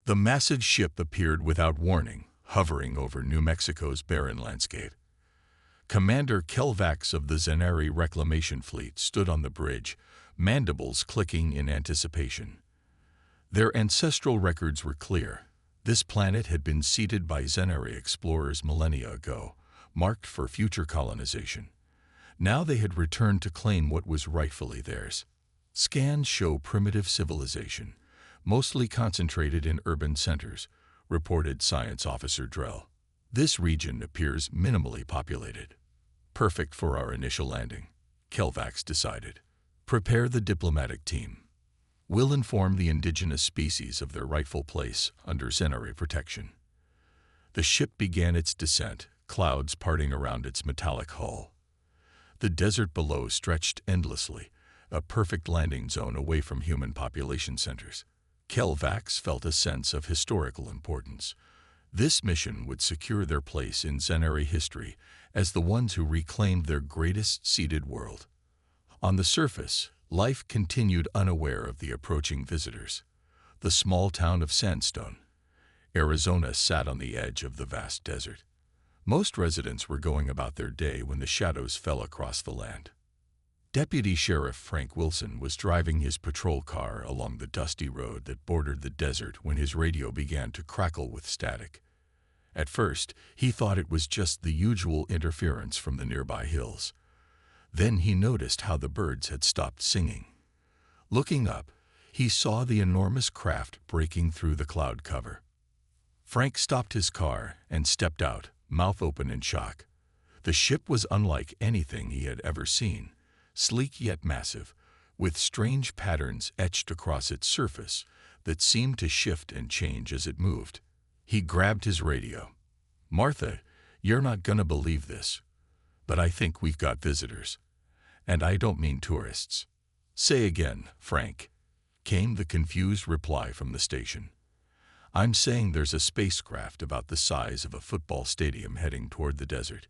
The massive ship appeared without warning, hovering over New Mexico's barren landscape. Commander Kelvax of the Zenari Reclamation Fleet stood on the bridge, mandibles clicking in anticipation. Their ancestral records were clear. This planet had been seeded by Zenari explorers millennia ago, marked for future colonization. Now they had returned to claim what was rightfully theirs. Scans show primitive civilization, mostly concentrated in urban centers, reported Science Officer Drell. This region appears minimally populated. Perfect for our initial landing, Kelvax decided. Prepare the diplomatic team. We'll inform the indigenous species of their rightful place under Zenari protection. The ship began its descent, clouds parting around its metallic hull. The desert below stretched endlessly, a perfect landing zone away from human population centers. Kelvax felt a sense of historical importance. This mission would secure their place in Zenari history as the ones who reclaimed their greatest seeded world. On the surface, life continued unaware of the approaching visitors. The small town of Sandstone, Arizona, sat on the edge of the vast desert. Most residents were going about their day when the shadows fell across the land. Deputy Sheriff Frank Wilson was driving his patrol car along the dusty road that bordered the desert when his radio began to crackle with static. At first, he thought it was just the usual interference from the nearby hills. Then he noticed how the birds had stopped singing. Looking up, he saw the enormous craft breaking through the cloud cover. Frank stopped his car and stepped out, mouth open in shock. The ship was unlike anything he had ever seen. Sleek yet massive, with strange patterns etched across its surface that seemed to shift and change as it moved. He grabbed his radio. "Martha, you're not gonna believe this, but I think we've got visitors. And I don't mean tourists." "Say again, Frank," came the confused reply from the station. "I'm saying there's a spacecraft about the size of a football stadium heading toward the desert.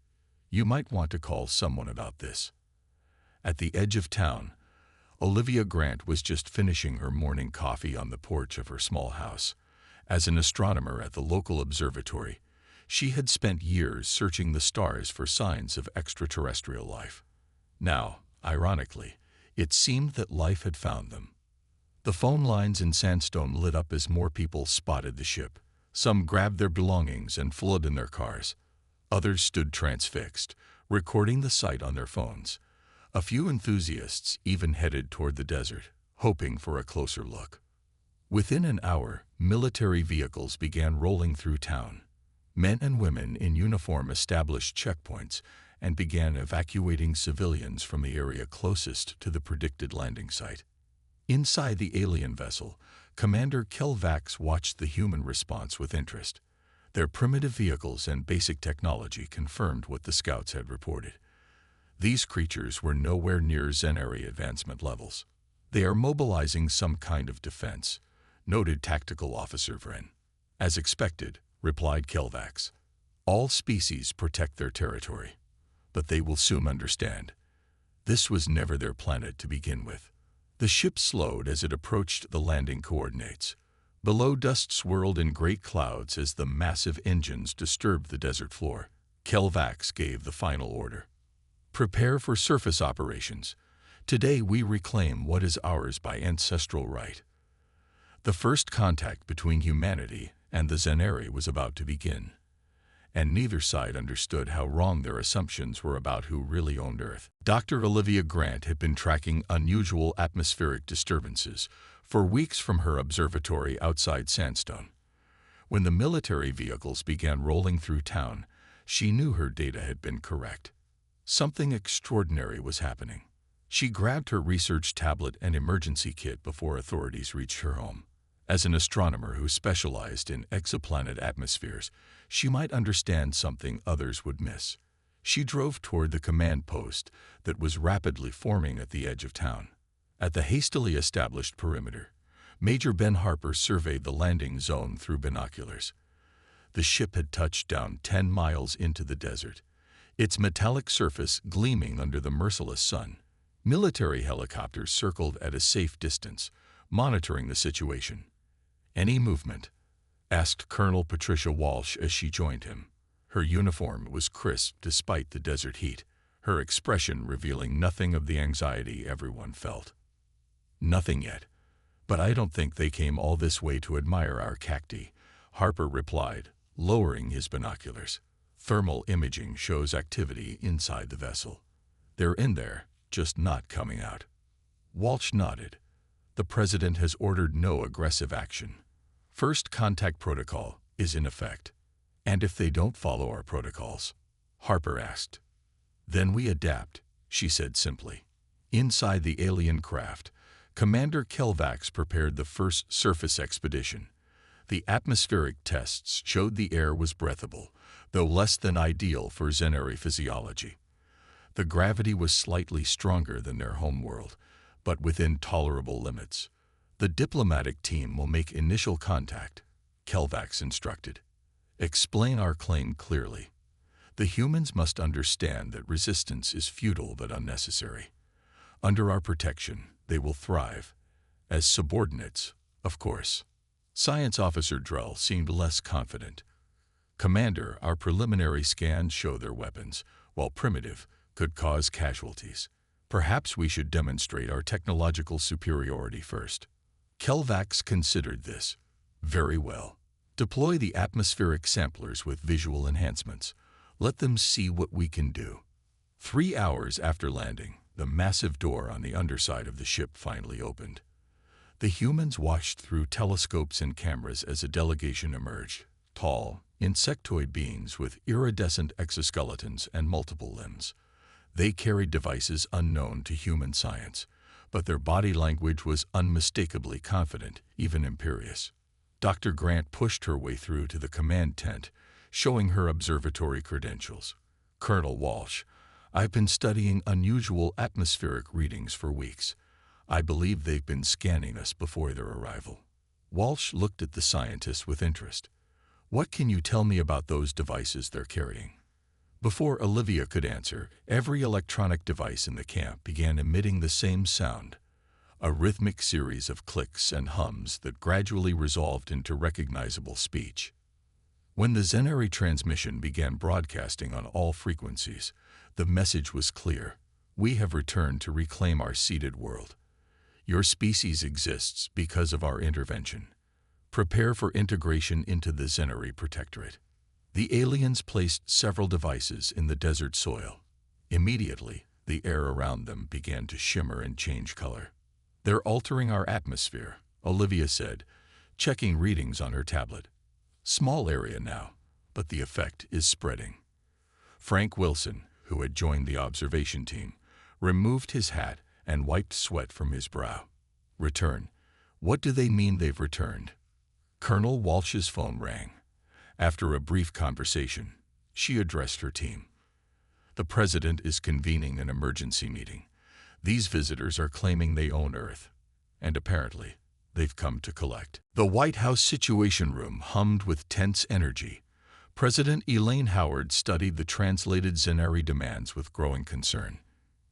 You might want to call someone about this." At the edge of town, Olivia Grant was just finishing her morning coffee on the porch of her small house. As an astronomer at the local observatory, she had spent years searching the stars for signs of extraterrestrial life. Now, ironically, it seemed that life had found them. The phone lines in Sandstone lit up as more people spotted the ship. Some grabbed their belongings and fled in their cars. Others stood transfixed, recording the sight on their phones. A few enthusiasts even headed toward the desert, hoping for a closer look. Within an hour, military vehicles began rolling through town. Men and women in uniform established checkpoints and began evacuating civilians from the area closest to the predicted landing site. Inside the alien vessel, Commander Kelvax watched the human response with interest. Their primitive vehicles and basic technology confirmed what the scouts had reported. These creatures were nowhere near Zenari advancement levels. "They are mobilizing some kind of defense," noted Tactical Officer Vren. "As expected," replied Kelvax. "All species protect their territory, but they will soon understand. This was never their planet to begin with." The ship slowed as it approached the landing coordinates. Below, dust swirled in great clouds as the massive engines disturbed the desert floor. Kelvax gave the final order. "Prepare for surface operations. Today we reclaim what is ours by ancestral right." The first contact between humanity and the Zenari was about to begin, and neither side understood how wrong their assumptions were about who really owned Earth. Dr. Olivia Grant had been tracking unusual atmospheric disturbances for weeks from her observatory outside Sandstone. When the military vehicles began rolling through town, she knew her data had been correct. Something extraordinary was happening. She grabbed her research tablet and emergency kit before authorities reached her home. As an astronomer who specialized in exoplanet atmospheres, she might understand something others would miss. She drove toward the command post that was rapidly forming at the edge of town. At the hastily established perimeter, Major Ben Harper surveyed the landing zone through binoculars. The ship had touched down 10 miles into the desert, its metallic surface gleaming under the merciless sun. Military helicopters circled at a safe distance, monitoring the situation. Any movement, asked Colonel Patricia Walsh as she joined him. Her uniform was crisp despite the desert heat, her expression revealing nothing of the anxiety everyone felt. "Nothing yet, but I don't think they came all this way to admire our cacti," Harper replied, lowering his binoculars. "Thermal imaging shows activity inside the vessel. They're in there, just not coming out." Walsh nodded. "The President has ordered no aggressive action. First contact protocol is in effect." "And if they don't follow our protocols?" Harper asked. "Then we adapt," she said simply. Inside the alien craft, Commander Kelvax prepared the first surface expedition. The atmospheric tests showed the air was breathable, though less than ideal for Zenari physiology. The gravity was slightly stronger than their homeworld, but within tolerable limits. "The diplomatic team will make initial contact," Kelvax instructed. "Explain our claim clearly. The humans must understand that resistance is futile but unnecessary. Under our protection, they will thrive. As subordinates, of course." Science Officer Drell seemed less confident. "Commander, our preliminary scans show their weapons, while primitive, could cause casualties. Perhaps we should demonstrate our technological superiority first." Kelvax considered this. "Very well. Deploy the atmospheric samplers with visual enhancements. Let them see what we can do." 3 hours after landing, the massive door on the underside of the ship finally opened. The humans watched through telescopes and cameras as a delegation emerged, tall, insectoid beings with iridescent exoskeletons and multiple limbs. They carried devices unknown to human science, but their body language was unmistakably confident, even imperious. Dr. Grant pushed her way through to the command tent, showing her observatory credentials. "Colonel Walsh, I've been studying unusual atmospheric readings for weeks. I believe they've been scanning us before their arrival." Walsh looked at the scientist with interest. "What can you tell me about those devices they're carrying?" Before Olivia could answer, every electronic device in the camp began emitting the same sound, a rhythmic series of clicks and hums that gradually resolved into recognizable speech. When the Zenari transmission began broadcasting on all frequencies, the message was clear. "We have returned to reclaim our ceded world. Your species exists because of our intervention. Prepare for integration into the Zenari Protectorate." The aliens placed several devices in the desert soil. Immediately, the air around them began to shimmer and change color. "They're altering our atmosphere," Olivia said, checking readings on her tablet. "Small area now, but the effect is spreading." Frank Wilson, who had joined the observation team, removed his hat and wiped sweat from his brow. "Return. What do they mean they've returned?" Colonel Walsh's phone rang. After a brief conversation, she addressed her team. "The President is convening an emergency meeting. These visitors are claiming they own Earth, and apparently, they've come to collect." The White House Situation Room hummed with tense energy. President Elaine Howard studied the translated Zenari demands with growing concern.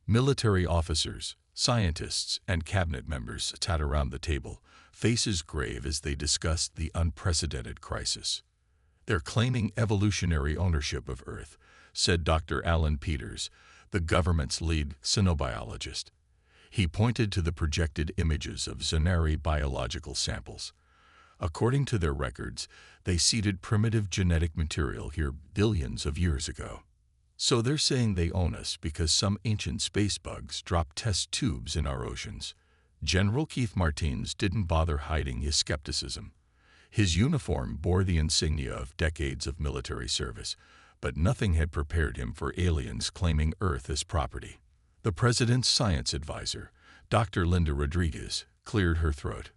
Military officers, scientists, and cabinet members sat around the table, faces grave as they discussed the unprecedented crisis. "They're claiming evolutionary ownership of Earth," said Dr. Alan Peters, the government's lead xenobiologist. He pointed to the projected images of Zenari biological samples. "According to their records, they seeded primitive genetic material here billions of years ago. So they're saying they own us because some ancient space bugs dropped test tubes in our oceans." General Keith Martins didn't bother hiding his skepticism. His uniform bore the insignia of decades of military service, but nothing had prepared him for aliens claiming Earth as property. The President's science advisor, Dr. Linda Rodriguez, cleared her throat.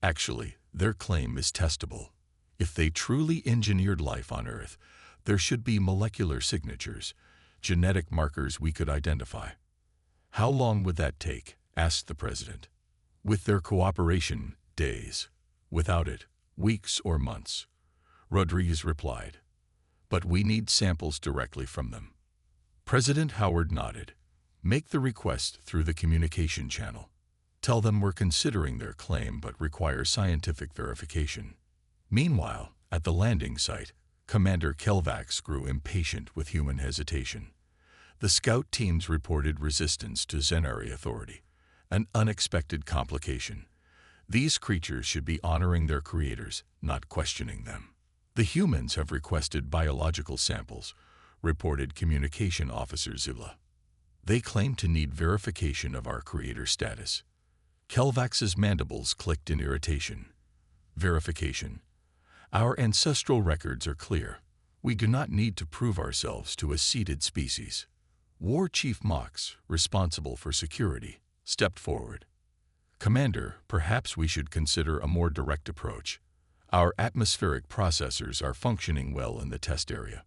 "Actually, their claim is testable. If they truly engineered life on Earth, there should be molecular signatures, genetic markers we could identify." "How long would that take?" asked the President. "With their cooperation, days. Without it, weeks or months," Rodriguez replied. "But we need samples directly from them." President Howard nodded. "Make the request through the communication channel. Tell them we're considering their claim but require scientific verification." Meanwhile, at the landing site, Commander Kelvax grew impatient with human hesitation. The scout teams reported resistance to Zenari authority, an unexpected complication. These creatures should be honoring their creators, not questioning them. The humans have requested biological samples, reported Communication Officer Zula. They claim to need verification of our creator status. Kelvax's mandibles clicked in irritation. Verification. Our ancestral records are clear. We do not need to prove ourselves to a seeded species. War Chief Mox, responsible for security, stepped forward. Commander, perhaps we should consider a more direct approach. Our atmospheric processors are functioning well in the test area.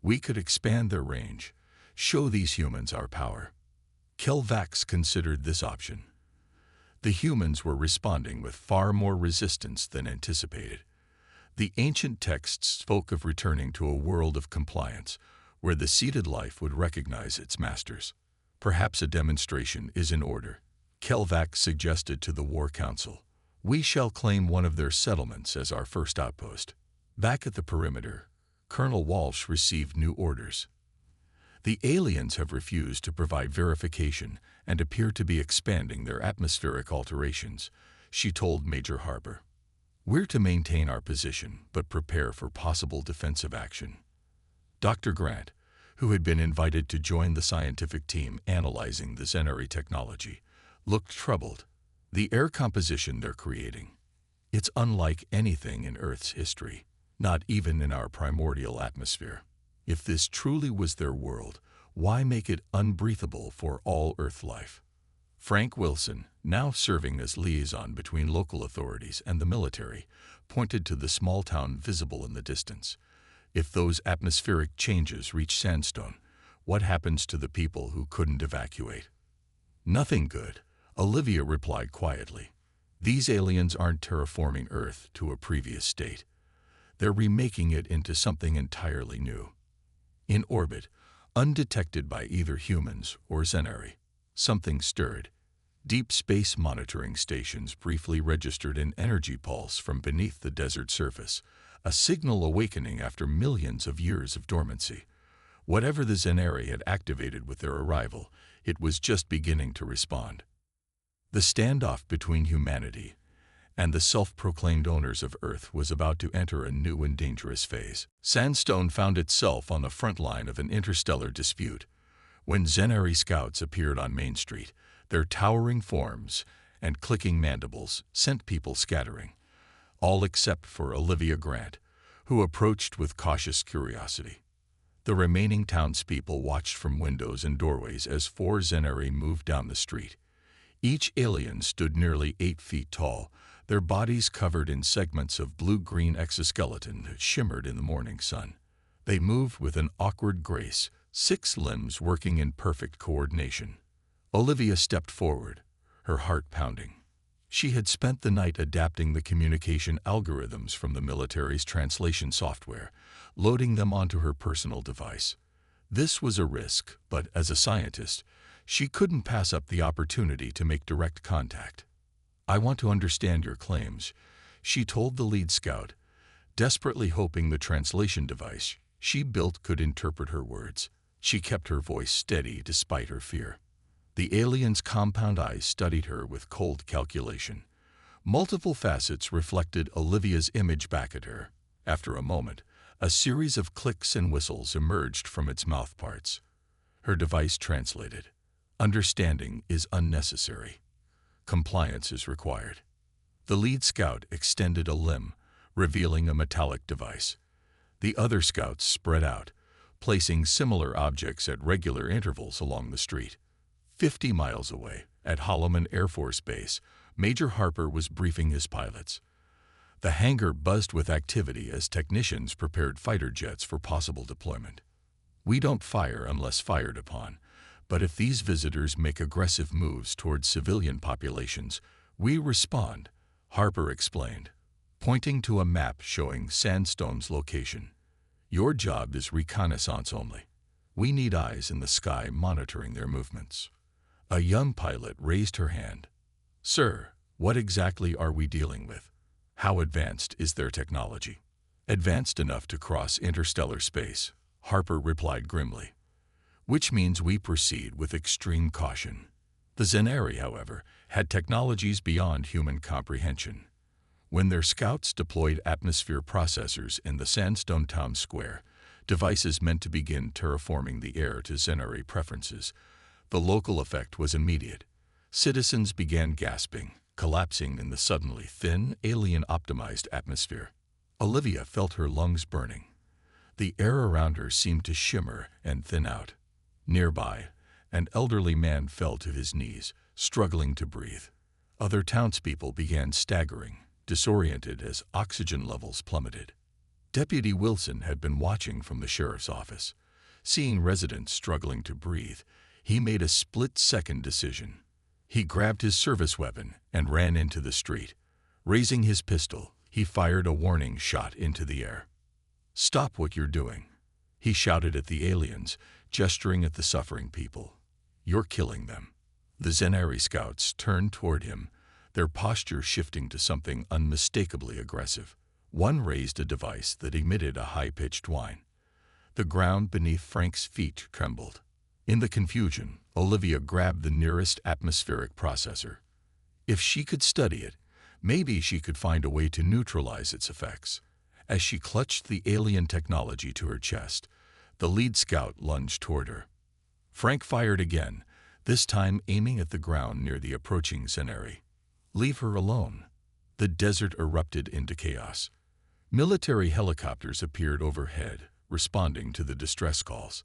We could expand their range, show these humans our power. Kelvax considered this option. The humans were responding with far more resistance than anticipated. The ancient texts spoke of returning to a world of compliance, where the seeded life would recognize its masters. Perhaps a demonstration is in order. Kelvax suggested to the War Council. We shall claim one of their settlements as our first outpost. Back at the perimeter, Colonel Walsh received new orders. The aliens have refused to provide verification and appear to be expanding their atmospheric alterations, she told Major Harper. We're to maintain our position, but prepare for possible defensive action. Dr. Grant, who had been invited to join the scientific team analyzing the Zenari technology, looked troubled. The air composition they're creating, it's unlike anything in Earth's history, not even in our primordial atmosphere. If this truly was their world, why make it unbreathable for all Earth life? Frank Wilson, now serving as liaison between local authorities and the military, pointed to the small town visible in the distance. If those atmospheric changes reach Sandstone, what happens to the people who couldn't evacuate? Nothing good, Olivia replied quietly. These aliens aren't terraforming Earth to a previous state. They're remaking it into something entirely new. In orbit, undetected by either humans or Zenari, something stirred. Deep space monitoring stations briefly registered an energy pulse from beneath the desert surface, a signal awakening after millions of years of dormancy. Whatever the Zenari had activated with their arrival, it was just beginning to respond. The standoff between humanity and the self-proclaimed owners of Earth was about to enter a new and dangerous phase. Sandstone found itself on the front line of an interstellar dispute. When Zenari scouts appeared on Main Street, their towering forms and clicking mandibles sent people scattering, all except for Olivia Grant, who approached with cautious curiosity. The remaining townspeople watched from windows and doorways as 4 Zenari moved down the street. Each alien stood nearly 8 feet tall, their bodies covered in segments of blue-green exoskeleton that shimmered in the morning sun. They moved with an awkward grace, 6 limbs working in perfect coordination. Olivia stepped forward, her heart pounding. She had spent the night adapting the communication algorithms from the military's translation software, loading them onto her personal device. This was a risk, but as a scientist, she couldn't pass up the opportunity to make direct contact. I want to understand your claims, she told the lead scout, desperately hoping the translation device she built could interpret her words. She kept her voice steady despite her fear. The alien's compound eyes studied her with cold calculation. Multiple facets reflected Olivia's image back at her. After a moment, a series of clicks and whistles emerged from its mouthparts. Her device translated. Understanding is unnecessary. Compliance is required. The lead scout extended a limb, revealing a metallic device. The other scouts spread out, placing similar objects at regular intervals along the street. 50 miles away, at Holloman Air Force Base, Major Harper was briefing his pilots. The hangar buzzed with activity as technicians prepared fighter jets for possible deployment. We don't fire unless fired upon, but if these visitors make aggressive moves towards civilian populations, we respond, Harper explained, pointing to a map showing Sandstone's location. Your job is reconnaissance only. We need eyes in the sky monitoring their movements. A young pilot raised her hand. Sir, what exactly are we dealing with? How advanced is their technology? Advanced enough to cross interstellar space, Harper replied grimly. Which means we proceed with extreme caution. The Zenari, however, had technologies beyond human comprehension. When their scouts deployed atmosphere processors in the sandstone town square, devices meant to begin terraforming the air to Zenari preferences, the local effect was immediate. Citizens began gasping, collapsing in the suddenly thin, alien-optimized atmosphere. Olivia felt her lungs burning. The air around her seemed to shimmer and thin out. Nearby, an elderly man fell to his knees, struggling to breathe. Other townspeople began staggering, disoriented as oxygen levels plummeted. Deputy Wilson had been watching from the sheriff's office. Seeing residents struggling to breathe, he made a split-second decision. He grabbed his service weapon and ran into the street. Raising his pistol, he fired a warning shot into the air. "Stop what you're doing," he shouted at the aliens, gesturing at the suffering people. "You're killing them." The Zenari scouts turned toward him, their posture shifting to something unmistakably aggressive. One raised a device that emitted a high-pitched whine. The ground beneath Frank's feet trembled. In the confusion, Olivia grabbed the nearest atmospheric processor. If she could study it, maybe she could find a way to neutralize its effects. As she clutched the alien technology to her chest, the lead scout lunged toward her. Frank fired again, this time aiming at the ground near the approaching Zenari. "Leave her alone." The desert erupted into chaos. Military helicopters appeared overhead, responding to the distress calls.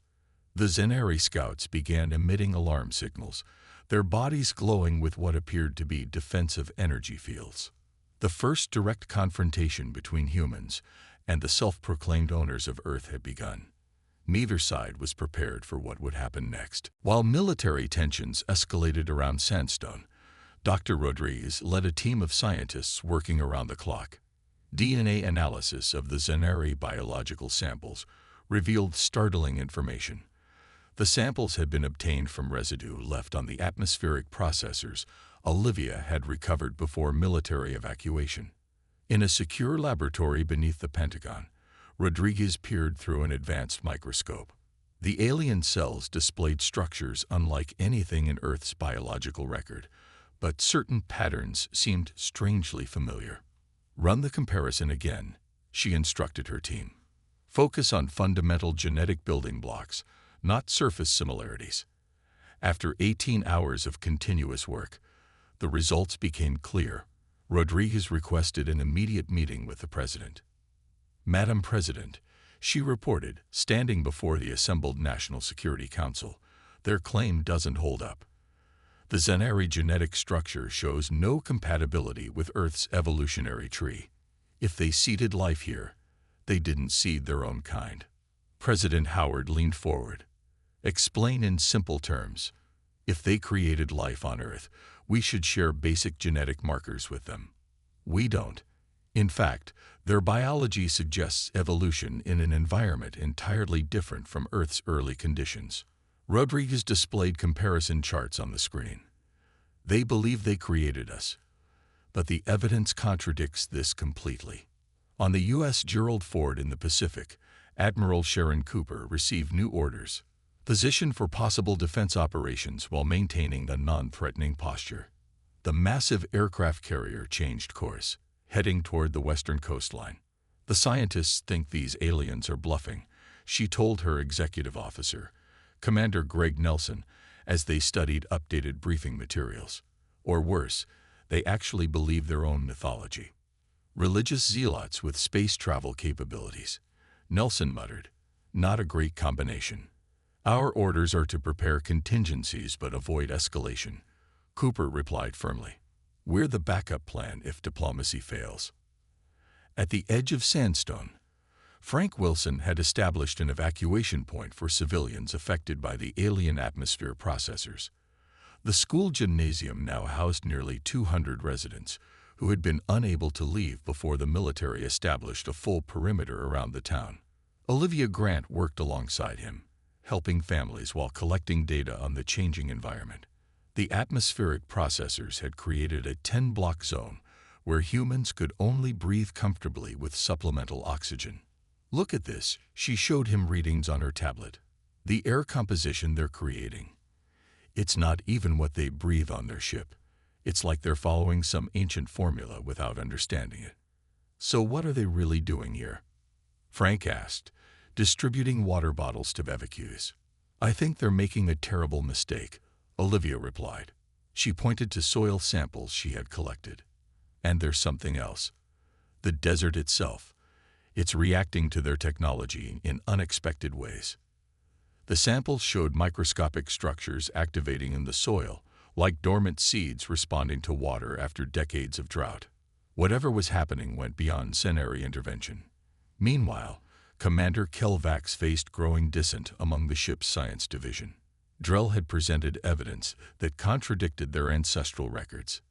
The Zenari scouts began emitting alarm signals, their bodies glowing with what appeared to be defensive energy fields. The first direct confrontation between humans and the self-proclaimed owners of Earth had begun. Neither side was prepared for what would happen next. While military tensions escalated around Sandstone, Dr. Rodriguez led a team of scientists working around the clock. DNA analysis of the Zenari biological samples revealed startling information. The samples had been obtained from residue left on the atmospheric processors Olivia had recovered before military evacuation. In a secure laboratory beneath the Pentagon, Rodriguez peered through an advanced microscope. The alien cells displayed structures unlike anything in Earth's biological record, but certain patterns seemed strangely familiar. "Run the comparison again," she instructed her team. "Focus on fundamental genetic building blocks, not surface similarities." After 18 hours of continuous work, the results became clear. Rodriguez requested an immediate meeting with the president. "Madam President," she reported, standing before the assembled National Security Council, "their claim doesn't hold up. The Zenari genetic structure shows no compatibility with Earth's evolutionary tree. If they seeded life here, they didn't seed their own kind." President Howard leaned forward. "Explain in simple terms. If they created life on Earth, we should share basic genetic markers with them. We don't. In fact, their biology suggests evolution in an environment entirely different from Earth's early conditions." Rodriguez displayed comparison charts on the screen. "They believe they created us, but the evidence contradicts this completely." On the U.S. Gerald Ford in the Pacific, Admiral Sharon Cooper received new orders. Position for possible defense operations while maintaining a non-threatening posture. The massive aircraft carrier changed course, heading toward the western coastline. "The scientists think these aliens are bluffing," she told her executive officer, Commander Greg Nelson, as they studied updated briefing materials. Or worse, they actually believe their own mythology. "Religious zealots with space travel capabilities," Nelson muttered. "Not a great combination." "Our orders are to prepare contingencies but avoid escalation," Cooper replied firmly. "We're the backup plan if diplomacy fails." At the edge of Sandstone, Frank Wilson had established an evacuation point for civilians affected by the alien atmosphere processors. The school gymnasium now housed nearly 200 residents who had been unable to leave before the military established a full perimeter around the town. Olivia Grant worked alongside him, helping families while collecting data on the changing environment. The atmospheric processors had created a 10-block zone where humans could only breathe comfortably with supplemental oxygen. Look at this, she showed him readings on her tablet. The air composition they're creating. It's not even what they breathe on their ship. It's like they're following some ancient formula without understanding it. So what are they really doing here? Frank asked, distributing water bottles to evacuees. I think they're making a terrible mistake, Olivia replied. She pointed to soil samples she had collected. And there's something else. The desert itself. It's reacting to their technology in unexpected ways. The samples showed microscopic structures activating in the soil, like dormant seeds responding to water after decades of drought. Whatever was happening went beyond Cenary intervention. Meanwhile, Commander Kelvax faced growing dissent among the ship's science division. Drell had presented evidence that contradicted their ancestral records.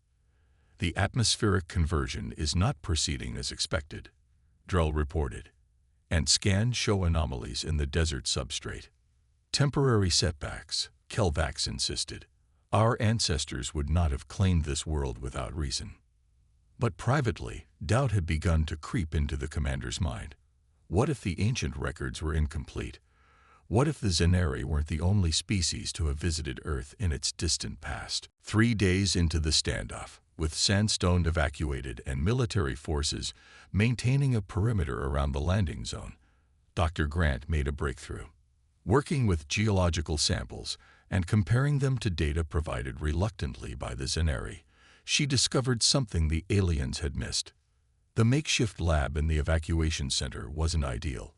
The atmospheric conversion is not proceeding as expected, Drell reported, and scans show anomalies in the desert substrate. Temporary setbacks, Kelvax insisted. Our ancestors would not have claimed this world without reason. But privately, doubt had begun to creep into the commander's mind. What if the ancient records were incomplete? What if the Zenari weren't the only species to have visited Earth in its distant past? 3 days into the standoff, with Sandstone evacuated and military forces maintaining a perimeter around the landing zone, Dr. Grant made a breakthrough. Working with geological samples and comparing them to data provided reluctantly by the Zenari, she discovered something the aliens had missed. The makeshift lab in the evacuation center wasn't ideal,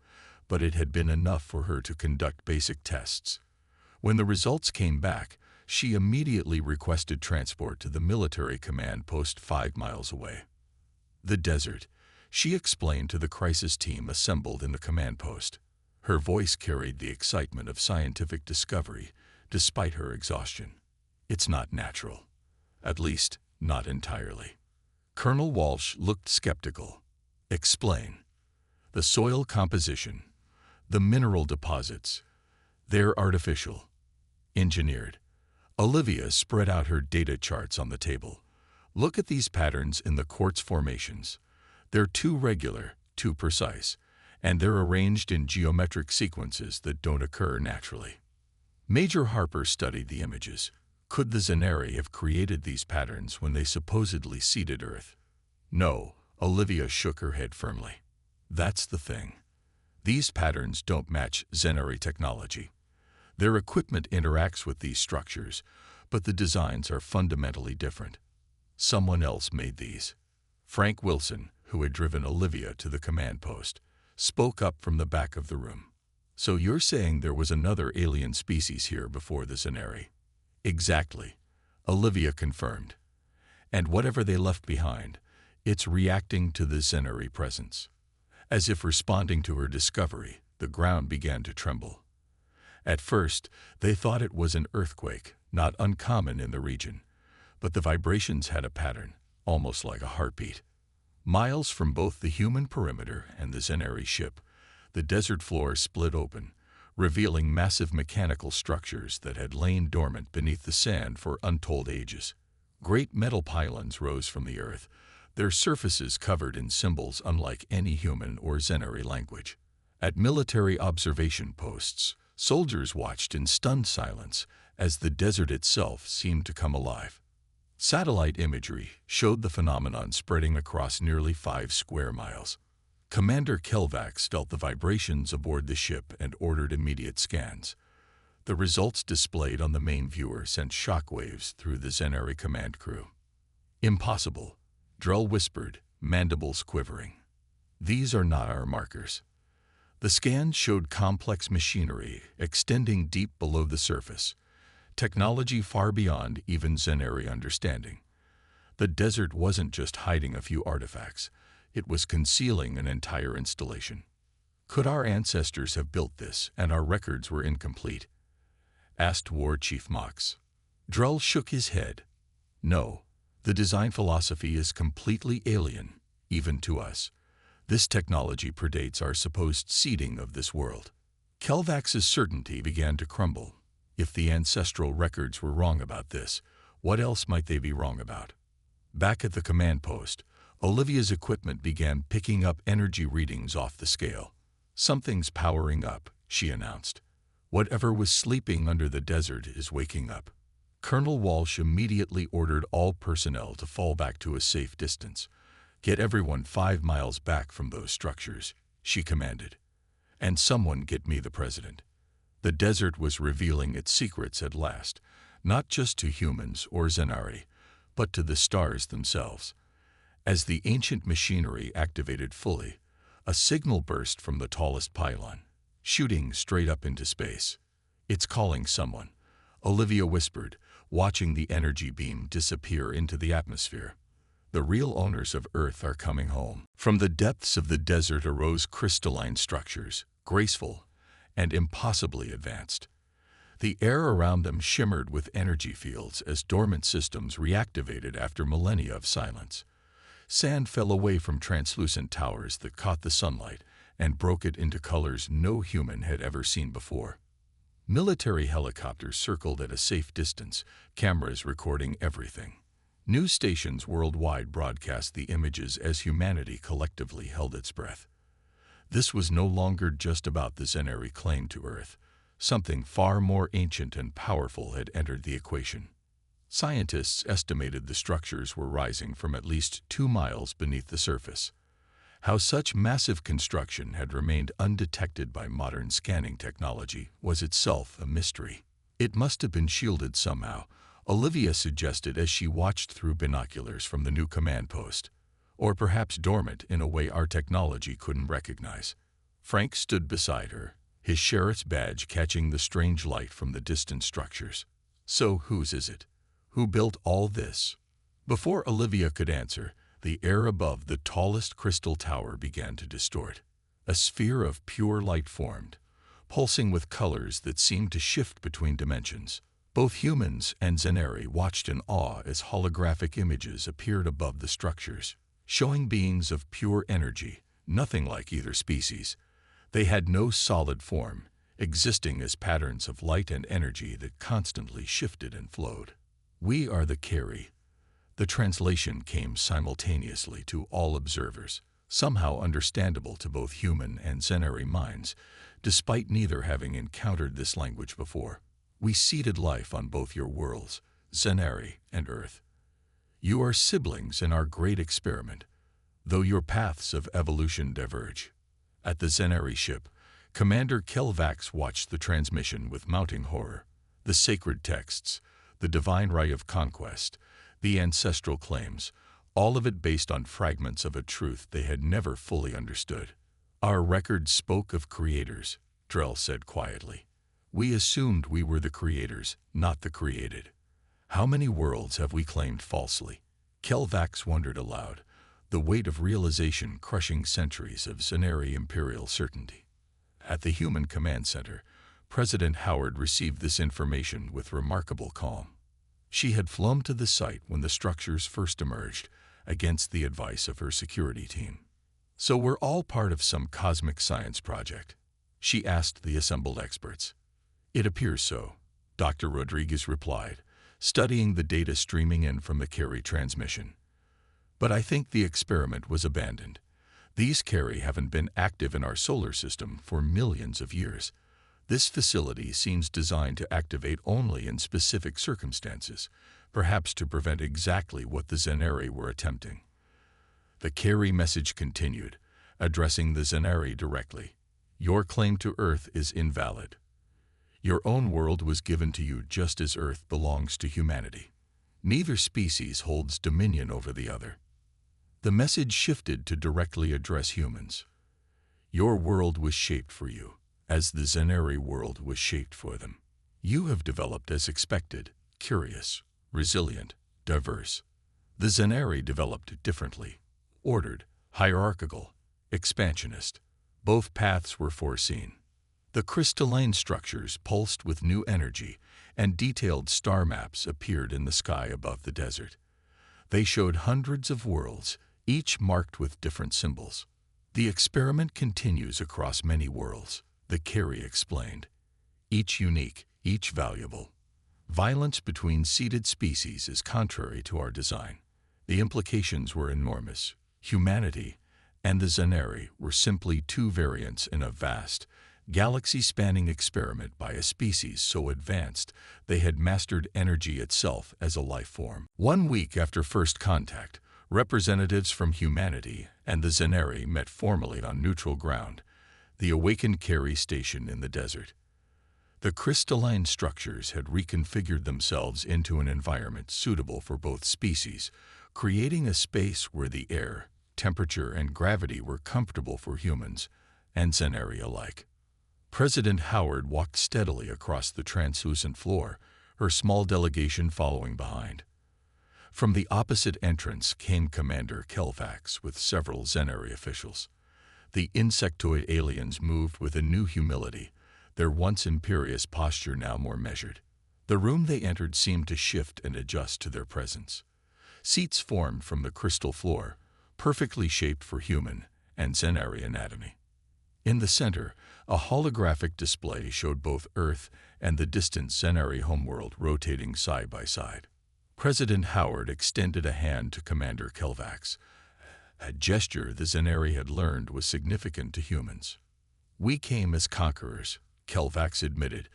but it had been enough for her to conduct basic tests. When the results came back, she immediately requested transport to the military command post 5 miles away. The desert, she explained to the crisis team assembled in the command post. Her voice carried the excitement of scientific discovery, despite her exhaustion. It's not natural. At least, not entirely. Colonel Walsh looked skeptical. Explain. The soil composition, the mineral deposits, they're artificial. Engineered. Olivia spread out her data charts on the table. Look at these patterns in the quartz formations. They're too regular, too precise, and they're arranged in geometric sequences that don't occur naturally. Major Harper studied the images. Could the Zenari have created these patterns when they supposedly seeded Earth? No, Olivia shook her head firmly. That's the thing. These patterns don't match Zenari technology. Their equipment interacts with these structures, but the designs are fundamentally different. Someone else made these. Frank Wilson, who had driven Olivia to the command post, spoke up from the back of the room. So you're saying there was another alien species here before the Zenari? Exactly, Olivia confirmed. And whatever they left behind, it's reacting to the Zenari presence. As if responding to her discovery, the ground began to tremble. At first, they thought it was an earthquake, not uncommon in the region, but the vibrations had a pattern, almost like a heartbeat. Miles from both the human perimeter and the Zenari ship, the desert floor split open, revealing massive mechanical structures that had lain dormant beneath the sand for untold ages. Great metal pylons rose from the earth, their surfaces covered in symbols unlike any human or Zenari language. At military observation posts, soldiers watched in stunned silence as the desert itself seemed to come alive. Satellite imagery showed the phenomenon spreading across nearly 5 square miles. Commander Kelvax felt the vibrations aboard the ship and ordered immediate scans. The results displayed on the main viewer sent shockwaves through the Zenari command crew. Impossible, Drell whispered, mandibles quivering. These are not our markers. The scans showed complex machinery extending deep below the surface, technology far beyond even Zenari understanding. The desert wasn't just hiding a few artifacts, it was concealing an entire installation. Could our ancestors have built this and our records were incomplete? Asked War Chief Mox. Drell shook his head. No, the design philosophy is completely alien, even to us. This technology predates our supposed seeding of this world. Kelvax's certainty began to crumble. If the ancestral records were wrong about this, what else might they be wrong about? Back at the command post, Olivia's equipment began picking up energy readings off the scale. "Something's powering up," she announced. "Whatever was sleeping under the desert is waking up." Colonel Walsh immediately ordered all personnel to fall back to a safe distance. "Get everyone 5 miles back from those structures," she commanded. "And someone get me the president." The desert was revealing its secrets at last, not just to humans or Zenari, but to the stars themselves. As the ancient machinery activated fully, a signal burst from the tallest pylon, shooting straight up into space. "It's calling someone," Olivia whispered, watching the energy beam disappear into the atmosphere. "The real owners of Earth are coming home." From the depths of the desert arose crystalline structures, graceful and impossibly advanced. The air around them shimmered with energy fields as dormant systems reactivated after millennia of silence. Sand fell away from translucent towers that caught the sunlight and broke it into colors no human had ever seen before. Military helicopters circled at a safe distance, cameras recording everything. News stations worldwide broadcast the images as humanity collectively held its breath. This was no longer just about the Zenari claim to Earth. Something far more ancient and powerful had entered the equation. Scientists estimated the structures were rising from at least 2 miles beneath the surface. How such massive construction had remained undetected by modern scanning technology was itself a mystery. "It must have been shielded somehow," Olivia suggested as she watched through binoculars from the new command post. "Or perhaps dormant in a way our technology couldn't recognize." Frank stood beside her, his sheriff's badge catching the strange light from the distant structures. "So whose is it? Who built all this?" Before Olivia could answer, the air above the tallest crystal tower began to distort. A sphere of pure light formed, pulsing with colors that seemed to shift between dimensions. Both humans and Zenari watched in awe as holographic images appeared above the structures, showing beings of pure energy, nothing like either species. They had no solid form, existing as patterns of light and energy that constantly shifted and flowed. "We are the Keri." The translation came simultaneously to all observers, somehow understandable to both human and Zenari minds, despite neither having encountered this language before. "We seeded life on both your worlds, Zenari and Earth. You are siblings in our great experiment, though your paths of evolution diverge." At the Zenari ship, Commander Kelvax watched the transmission with mounting horror. The sacred texts, the divine right of conquest, the ancestral claims, all of it based on fragments of a truth they had never fully understood. "Our records spoke of creators," Drell said quietly. "We assumed we were the creators, not the created. How many worlds have we claimed falsely?" Kelvax wondered aloud, the weight of realization crushing centuries of Zenari imperial certainty. At the Human Command Center, President Howard received this information with remarkable calm. She had flown to the site when the structures first emerged, against the advice of her security team. "So we're all part of some cosmic science project?" she asked the assembled experts. "It appears so," Dr. Rodriguez replied, studying the data streaming in from the Keri transmission. "But I think the experiment was abandoned. These Keri haven't been active in our solar system for millions of years. This facility seems designed to activate only in specific circumstances, perhaps to prevent exactly what the Zenari were attempting." The Keri message continued, addressing the Zenari directly. "Your claim to Earth is invalid. Your own world was given to you just as Earth belongs to humanity. Neither species holds dominion over the other." The message shifted to directly address humans. "Your world was shaped for you, as the Zenari world was shaped for them. You have developed as expected, curious, resilient, diverse. The Zenari developed differently, ordered, hierarchical, expansionist. Both paths were foreseen. The crystalline structures pulsed with new energy, and detailed star maps appeared in the sky above the desert. They showed hundreds of worlds, each marked with different symbols. The experiment continues across many worlds, the Keri explained. Each unique, each valuable. Violence between seeded species is contrary to our design. The implications were enormous. Humanity and the Zenari were simply two variants in a vast, galaxy-spanning experiment by a species so advanced they had mastered energy itself as a life form. 1 week after first contact, representatives from humanity and the Zenari met formally on neutral ground, the awakened Carey station in the desert. The crystalline structures had reconfigured themselves into an environment suitable for both species, creating a space where the air, temperature, and gravity were comfortable for humans and Zenari alike. President Howard walked steadily across the translucent floor, her small delegation following behind. From the opposite entrance came Commander Kelvax with several Zenari officials. The insectoid aliens moved with a new humility, their once imperious posture now more measured. The room they entered seemed to shift and adjust to their presence. Seats formed from the crystal floor, perfectly shaped for human and Zenari anatomy. In the center, a holographic display showed both Earth and the distant Zenari homeworld rotating side by side. President Howard extended a hand to Commander Kelvax, a gesture the Zenari had learned was significant to humans. "We came as conquerors," Kelvax admitted,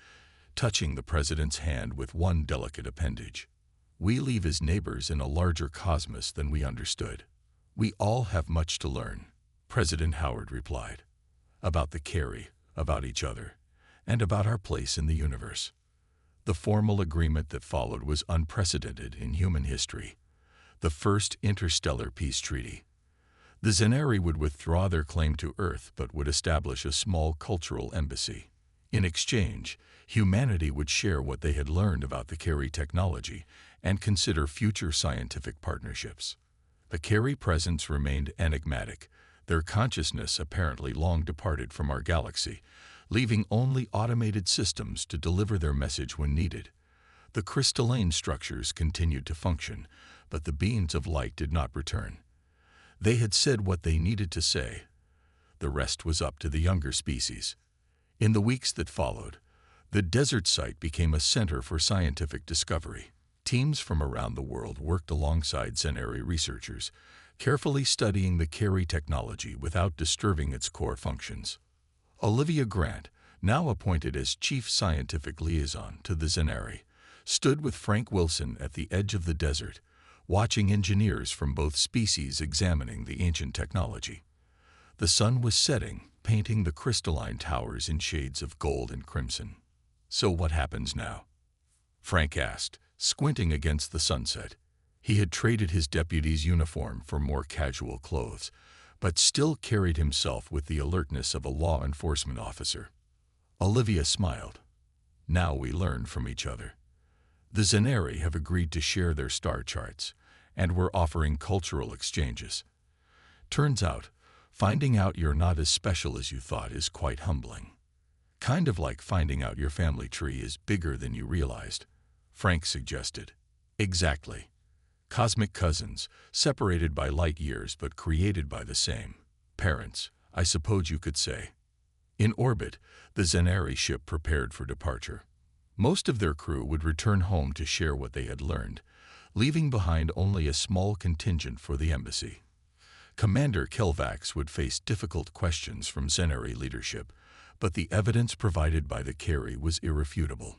touching the president's hand with one delicate appendage. "We leave as neighbors in a larger cosmos than we understood." "We all have much to learn," President Howard replied, "about the Carey, about each other, and about our place in the universe." The formal agreement that followed was unprecedented in human history, the first interstellar peace treaty. The Zenari would withdraw their claim to Earth but would establish a small cultural embassy. In exchange, humanity would share what they had learned about the Carey technology and consider future scientific partnerships. The Carey presence remained enigmatic, their consciousness apparently long departed from our galaxy, leaving only automated systems to deliver their message when needed. The crystalline structures continued to function, but the beams of light did not return. They had said what they needed to say. The rest was up to the younger species. In the weeks that followed, the desert site became a center for scientific discovery. Teams from around the world worked alongside Zenari researchers, carefully studying the Carey technology without disturbing its core functions. Olivia Grant, now appointed as Chief Scientific Liaison to the Zenari, stood with Frank Wilson at the edge of the desert, watching engineers from both species examining the ancient technology. The sun was setting, painting the crystalline towers in shades of gold and crimson. "So what happens now?" Frank asked, squinting against the sunset. He had traded his deputy's uniform for more casual clothes, but still carried himself with the alertness of a law enforcement officer. Olivia smiled. "Now we learn from each other. The Zenari have agreed to share their star charts, and we're offering cultural exchanges. Turns out, finding out you're not as special as you thought is quite humbling. Kind of like finding out your family tree is bigger than you realized," Frank suggested. "Exactly. Cosmic cousins, separated by light years but created by the same parents, I suppose you could say." In orbit, the Zenari ship prepared for departure. Most of their crew would return home to share what they had learned, leaving behind only a small contingent for the embassy. Commander Kelvax would face difficult questions from Zenari leadership, but the evidence provided by the Carey was irrefutable.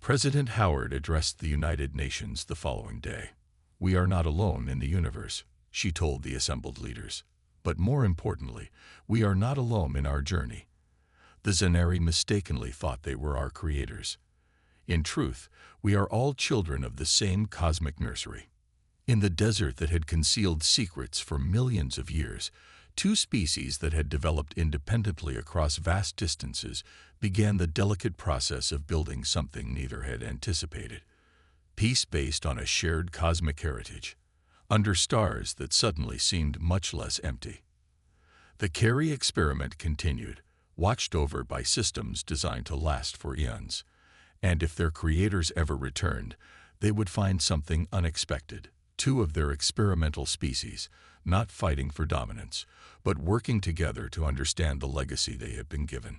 President Howard addressed the United Nations the following day. "We are not alone in the universe," she told the assembled leaders. "But more importantly, we are not alone in our journey. The Zenari mistakenly thought they were our creators. In truth, we are all children of the same cosmic nursery." In the desert that had concealed secrets for millions of years, two species that had developed independently across vast distances began the delicate process of building something neither had anticipated. Peace based on a shared cosmic heritage, under stars that suddenly seemed much less empty. The Carey experiment continued, watched over by systems designed to last for eons. And if their creators ever returned, they would find something unexpected. Two of their experimental species, not fighting for dominance, but working together to understand the legacy they had been given.